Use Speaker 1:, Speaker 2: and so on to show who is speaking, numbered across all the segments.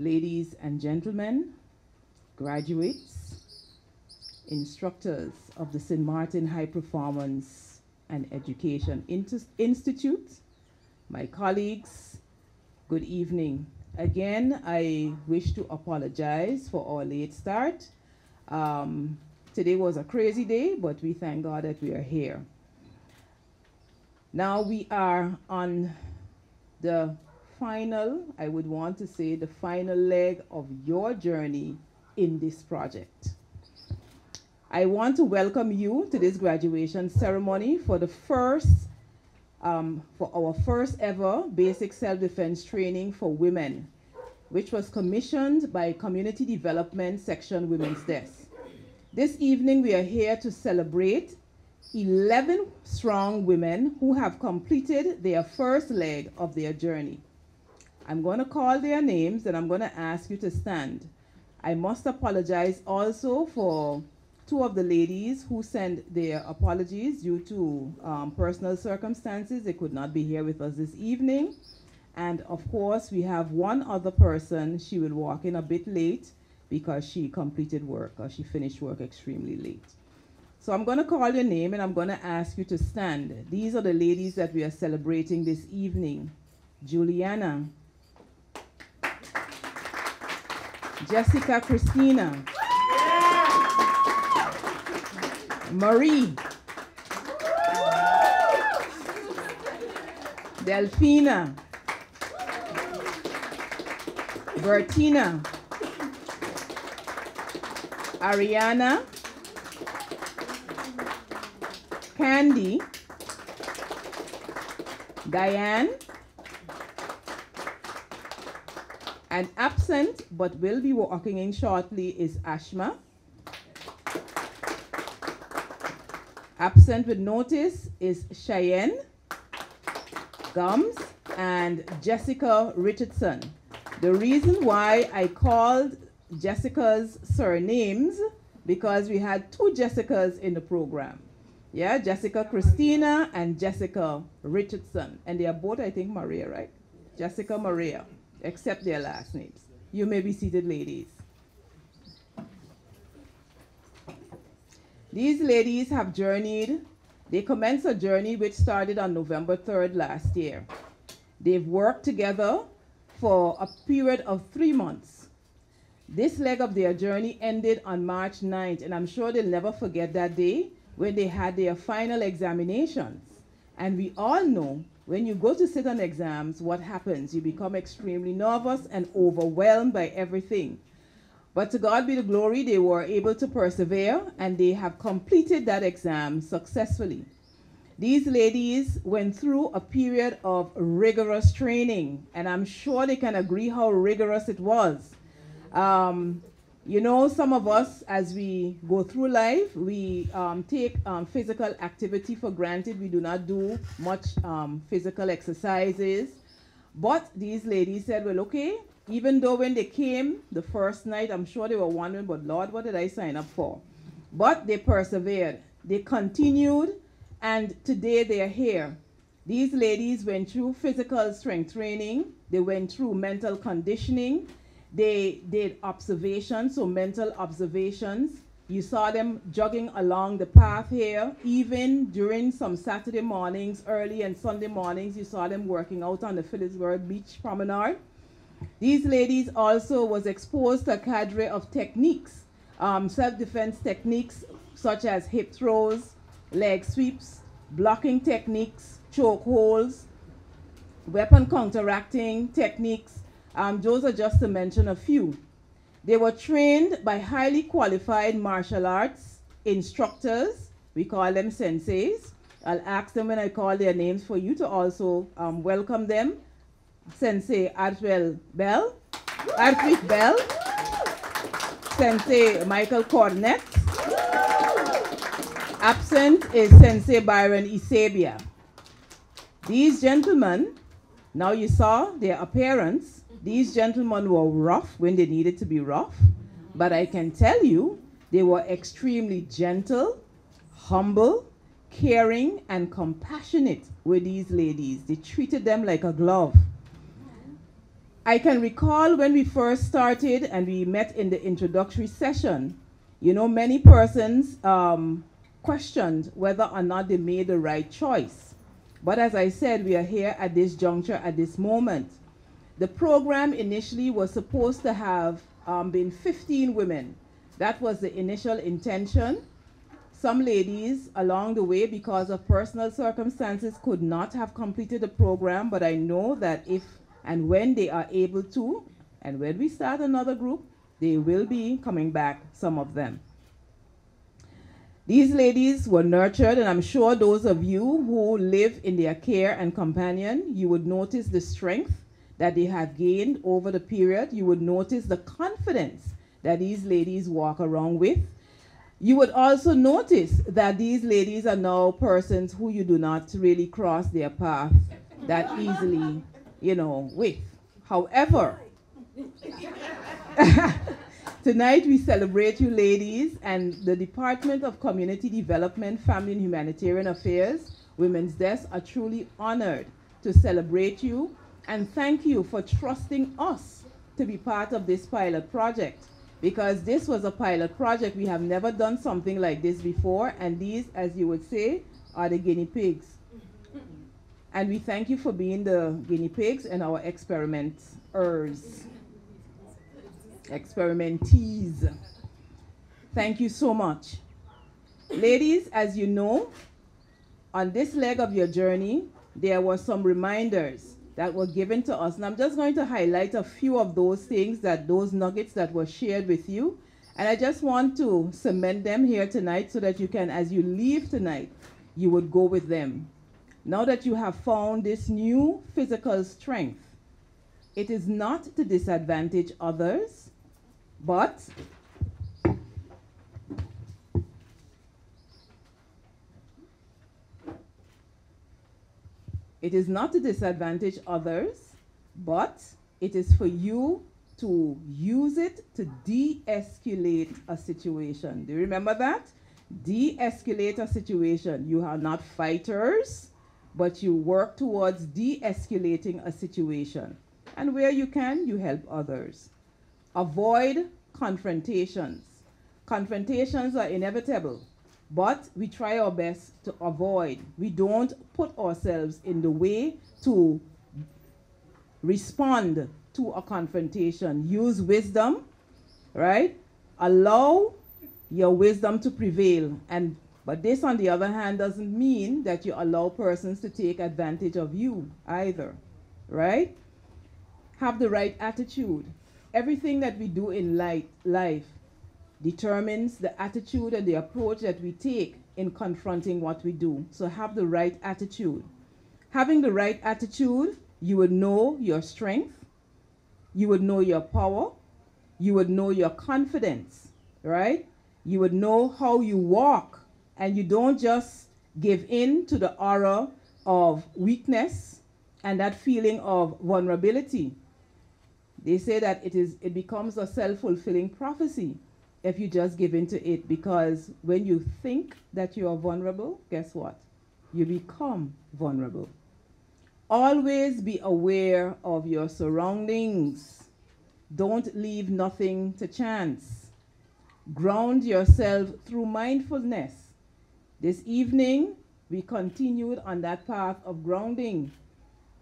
Speaker 1: ladies and gentlemen, graduates, instructors of the St. Martin High Performance and Education Institute, my colleagues, good evening. Again, I wish to apologize for our late start. Today was a crazy day, but we thank God that we are here. Now we are on the final, I would want to say, the final leg of your journey in this project. I want to welcome you to this graduation ceremony for our first ever basic self-defense training for women, which was commissioned by Community Development Section Women's Desk. This evening we are here to celebrate 11 strong women who have completed their first leg of their journey. I'm going to call their names and I'm going to ask you to stand. I must apologize also for two of the ladies who sent their apologies due to personal circumstances. They could not be here with us this evening. And of course, we have one other person. She will walk in a bit late because she completed work or she finished work extremely late. So I'm going to call your name and I'm going to ask you to stand. These are the ladies that we are celebrating this evening. Juliana, Jessica Christina, Marie, Delphina, Bertina, Ariana, Candy, Diane, and absent but will be walking in shortly is Ashma. Absent with notice is Cheyenne, Gums, and Jessica Richardson. The reason why I called Jessica's surnames because we had two Jessicas in the program. Yeah, Jessica Christina and Jessica Richardson. And they are both, I think, Maria, right? Jessica Maria, except their last names. You may be seated, ladies. These ladies have journeyed. They commenced a journey which started on November 3rd last year. They've worked together for a period of 3 months. This leg of their journey ended on March 9th, and I'm sure they'll never forget that day when they had their final examinations. And we all know when you go to sit on exams, what happens? You become extremely nervous and overwhelmed by everything. But to God be the glory, they were able to persevere and they have completed that exam successfully. These ladies went through a period of rigorous training, and I'm sure they can agree how rigorous it was. You know, some of us, as we go through life, we take physical activity for granted. We do not do much physical exercises. But these ladies said, well, okay, even though when they came the first night, I'm sure they were wondering, but Lord, what did I sign up for? But they persevered. They continued, and today they are here. These ladies went through physical strength training. They went through mental conditioning. They did observations, so mental observations. You saw them jogging along the path here. Even during some Saturday mornings, early and Sunday mornings, you saw them working out on the Phillipsburg Beach Promenade. These ladies also was exposed to a cadre of techniques, self-defense techniques such as hip throws, leg sweeps, blocking techniques, choke holds, weapon counteracting techniques. Those are just to mention a few. They were trained by highly qualified martial arts instructors. We call them senseis. I'll ask them when I call their names for you to also welcome them. Sensei Artwell Bell, Artwig Bell, Sensei Michael Cornett. Absent is Sensei Byron Isabia. These gentlemen, now you saw their appearance. These gentlemen were rough when they needed to be rough, but I can tell you they were extremely gentle, humble, caring, and compassionate with these ladies. They treated them like a glove. I can recall when we first started and we met in the introductory session, you know, many persons questioned whether or not they made the right choice. But as I said, we are here at this juncture, at this moment. The program initially was supposed to have been 15 women. That was the initial intention. Some ladies along the way, because of personal circumstances, could not have completed the program, but I know that if and when they are able to, and when we start another group, they will be coming back, some of them. These ladies were nurtured, and I'm sure those of you who live in their care and companion, you would notice the strength that they have gained over the period. You would notice the confidence that these ladies walk around with. You would also notice that these ladies are now persons who you do not really cross their path that easily, you know, with. However, tonight we celebrate you ladies, and the Department of Community Development, Family and Humanitarian Affairs, Women's Desk are truly honored to celebrate you and thank you for trusting us to be part of this pilot project, because this was a pilot project. We have never done something like this before, and these, as you would say, are the guinea pigs. And we thank you for being the guinea pigs and our experimentees. Thank you so much. Ladies, as you know, on this leg of your journey, there were some reminders that were given to us. And I'm just going to highlight a few of those things, those nuggets that were shared with you. And I just want to cement them here tonight so that you can, as you leave tonight, you would go with them. Now that you have found this new physical strength, it is not to disadvantage others, but it is for you to use it to de-escalate a situation. Do you remember that? De-escalate a situation. You are not fighters, but you work towards de-escalating a situation. And where you can, you help others. Avoid confrontations. Confrontations are inevitable, but we try our best to avoid. We don't put ourselves in the way to respond to a confrontation. Use wisdom, right? Allow your wisdom to prevail. But this, on the other hand, doesn't mean that you allow persons to take advantage of you either, right? Have the right attitude. Everything that we do in life determines the attitude and the approach that we take in confronting what we do. So have the right attitude. Having the right attitude, you would know your strength, you would know your power, you would know your confidence, right? You would know how you walk, and you don't just give in to the aura of weakness and that feeling of vulnerability. They say that it becomes a self-fulfilling prophecy if you just give in to it, because when you think that you are vulnerable, guess what? You become vulnerable. Always be aware of your surroundings. Don't leave nothing to chance. Ground yourself through mindfulness. This evening, we continued on that path of grounding.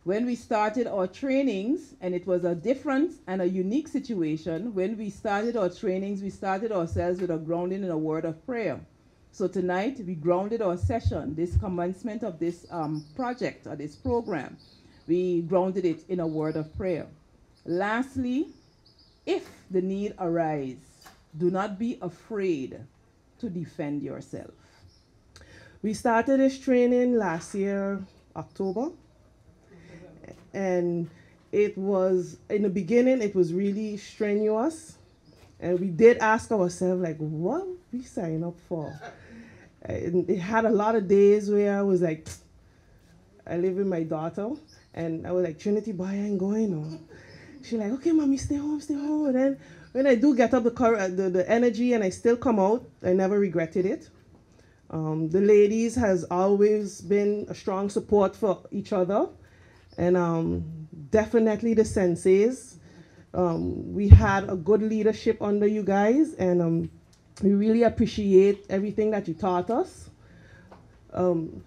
Speaker 1: When we started our trainings, and it was a different and a unique situation, when we started our trainings, we started ourselves with a grounding in a word of prayer. So tonight, we grounded our session, this commencement of this project, or this program. We grounded it in a word of prayer. Lastly, if the need arises, do not be afraid to defend yourself.
Speaker 2: We started this training last year, October. And it was, in the beginning, it was really strenuous. And we did ask ourselves, like, what we sign up for? It had a lot of days where I was like, I live with my daughter, and I was like, Trinity, boy, I ain't going on. She's like, okay, mommy, stay home, stay home. And then when I do get up the energy and I still come out, I never regretted it. The ladies has always been a strong support for each other. and definitely the senseis. We had a good leadership under you guys, and we really appreciate everything that you taught us.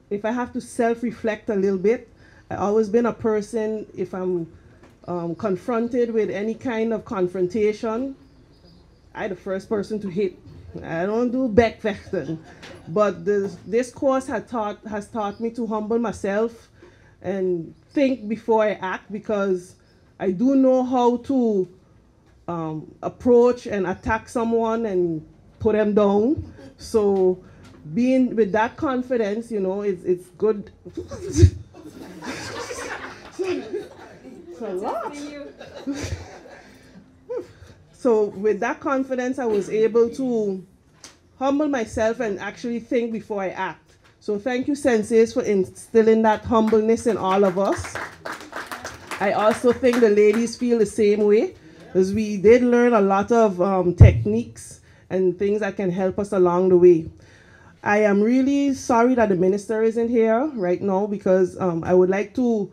Speaker 2: If I have to self-reflect a little bit, I've always been a person, if I'm confronted with any kind of confrontation, I'm the first person to hit. I don't do backvecting. But this course has taught me to humble myself and think before I act, because I do know how to approach and attack someone and put them down. So being with that confidence, it's good. It's a lot. So with that confidence, I was able to humble myself and actually think before I act. So thank you, senseis, for instilling that humbleness in all of us. I also think the ladies feel the same way, because we did learn a lot of techniques and things that can help us along the way. I am really sorry that the minister isn't here right now, because I would like to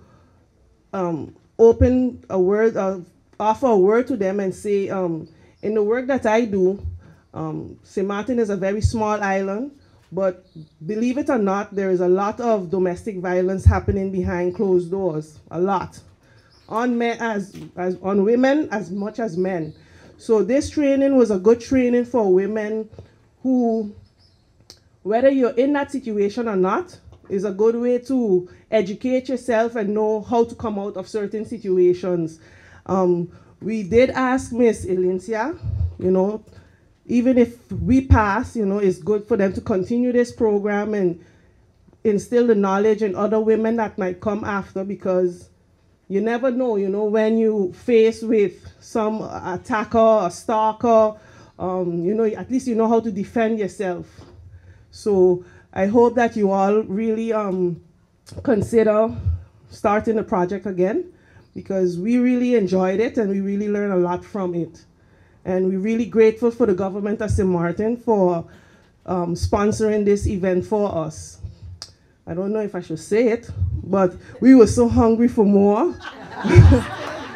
Speaker 2: open a word, offer a word to them and say, in the work that I do, St. Martin is a very small island, but believe it or not, there is a lot of domestic violence happening behind closed doors, a lot. On men on women as much as men. So this training was a good training for women who, whether you're in that situation or not, is a good way to educate yourself and know how to come out of certain situations. We did ask Miss Elincia, even if we pass, it's good for them to continue this program and instill the knowledge in other women that might come after, because you never know, when you face with some attacker, a stalker, at least you know how to defend yourself. So I hope that you all really consider starting the project again, because we really enjoyed it and we really learned a lot from it. And we're really grateful for the government of St. Martin for sponsoring this event for us. I don't know if I should say it, but we were so hungry for more.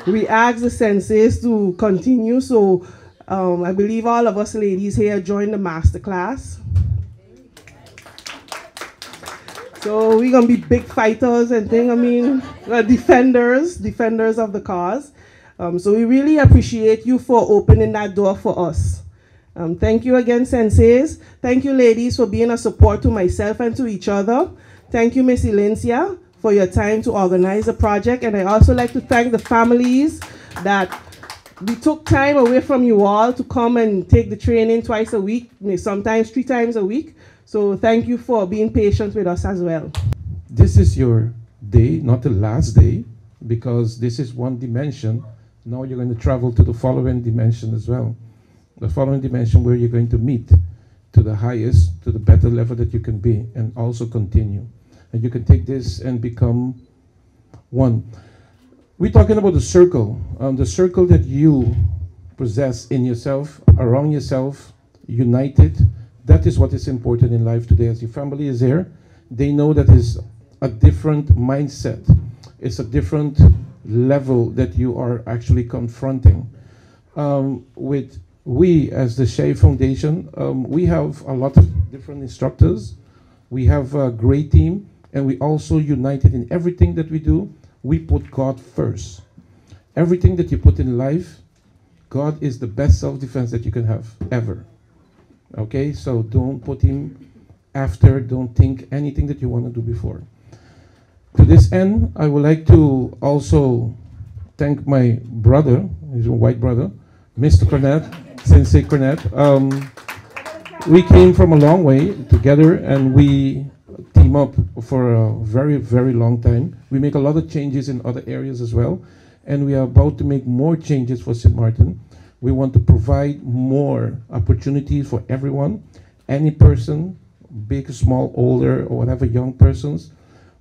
Speaker 2: We asked the senseis to continue, so I believe all of us ladies here joined the master class. So we're gonna be big fighters and things, defenders of the cause. So we really appreciate you for opening that door for us. Thank you again, senseis. Thank you, ladies, for being a support to myself and to each other. Thank you, Miss Elincia, for your time to organize the project. And I also like to thank the families that we took time away from you all to come and take the training twice a week, sometimes 3 times a week. So thank you for being patient with us as well.
Speaker 3: This is your day, not the last day, because this is one dimension. Now you're going to travel to the following dimension as well. The following dimension where you're going to meet to the highest, to the better level that you can be, and also continue. And you can take this and become one. We're talking about the circle that you possess in yourself, around yourself, united. That is what is important in life today. As your family is here, they know that is a different mindset. It's a different level that you are actually confronting. We, as the Shea Foundation, we have a lot of different instructors. We have a great team, and we also united in everything that we do. We put God first. Everything that you put in life, God is the best self-defense that you can have, ever. Okay, so don't put him after, don't think anything that you want to do before. To this end, I would like to also thank my brother, he's a white brother, Mr. Cornett, Sensei Cornett. We came from a long way together, and we team up for a very, very long time. We make a lot of changes in other areas as well, and we are about to make more changes for St. Martin. We want to provide more opportunities for everyone, any person, big, small, older, or whatever, young persons.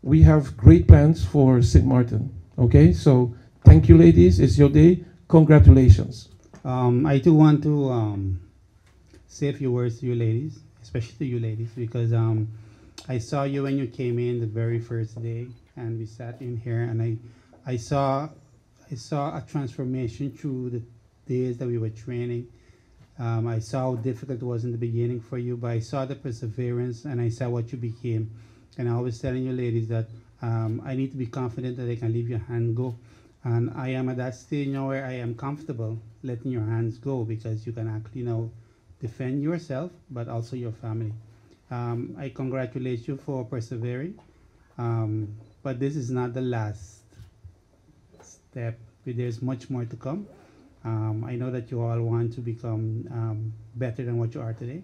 Speaker 3: We have great plans for St. Martin. Okay, so thank you, ladies. It's your day. Congratulations.
Speaker 4: I do want to say a few words to you ladies, especially to you ladies, because I saw you when you came in the very first day, and we sat in here, and I saw a transformation through the days that we were training. I saw how difficult it was in the beginning for you, but I saw the perseverance and I saw what you became. And I was telling you ladies that I need to be confident that I can leave your hand go. And I am at that stage now where I am comfortable letting your hands go, because you can actually now defend yourself, but also your family. I congratulate you for persevering, but this is not the last step. There's much more to come. I know that you all want to become better than what you are today,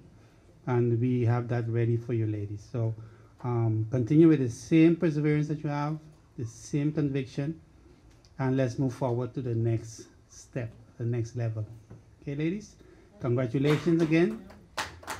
Speaker 4: and we have that ready for you ladies. So continue with the same perseverance that you have, the same conviction, and let's move forward to the next step, the next level. Okay, ladies? Congratulations again.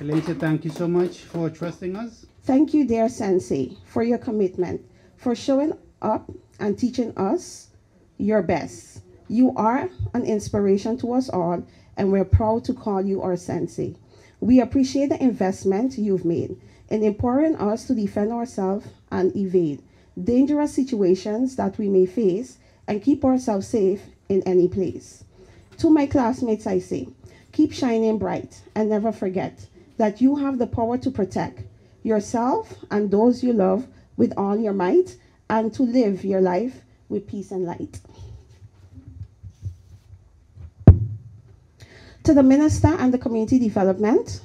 Speaker 4: Alicia, thank you so much for trusting us.
Speaker 5: Thank you, dear Sensei, for your commitment, for showing up and teaching us your best. You are an inspiration to us all, and we're proud to call you our Sensei. We appreciate the investment you've made in empowering us to defend ourselves and evade dangerous situations that we may face and keep ourselves safe in any place. To my classmates, I say, keep shining bright and never forget that you have the power to protect yourself and those you love with all your might, and to live your life with peace and light. To the Minister and the Community Development,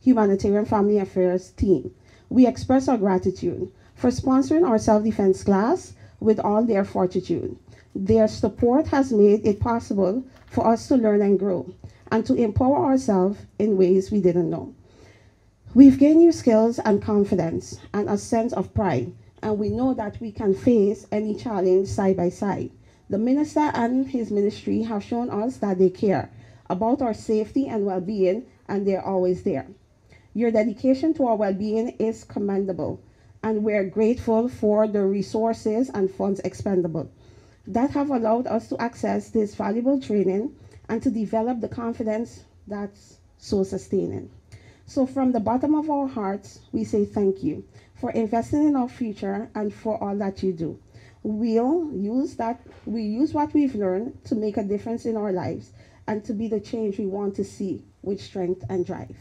Speaker 5: Humanitarian Family Affairs team, we express our gratitude for sponsoring our self-defense class with all their fortitude. Their support has made it possible for us to learn and grow, and to empower ourselves in ways we didn't know. We've gained new skills and confidence and a sense of pride, and we know that we can face any challenge side by side. The Minister and his ministry have shown us that they care about our safety and well-being, and they're always there. Your dedication to our well-being is commendable, and we're grateful for the resources and funds expendable that have allowed us to access this valuable training and to develop the confidence that's so sustaining. So from the bottom of our hearts, we say thank you for investing in our future and for all that you do. We use what we've learned to make a difference in our lives and to be the change we want to see with strength and drive.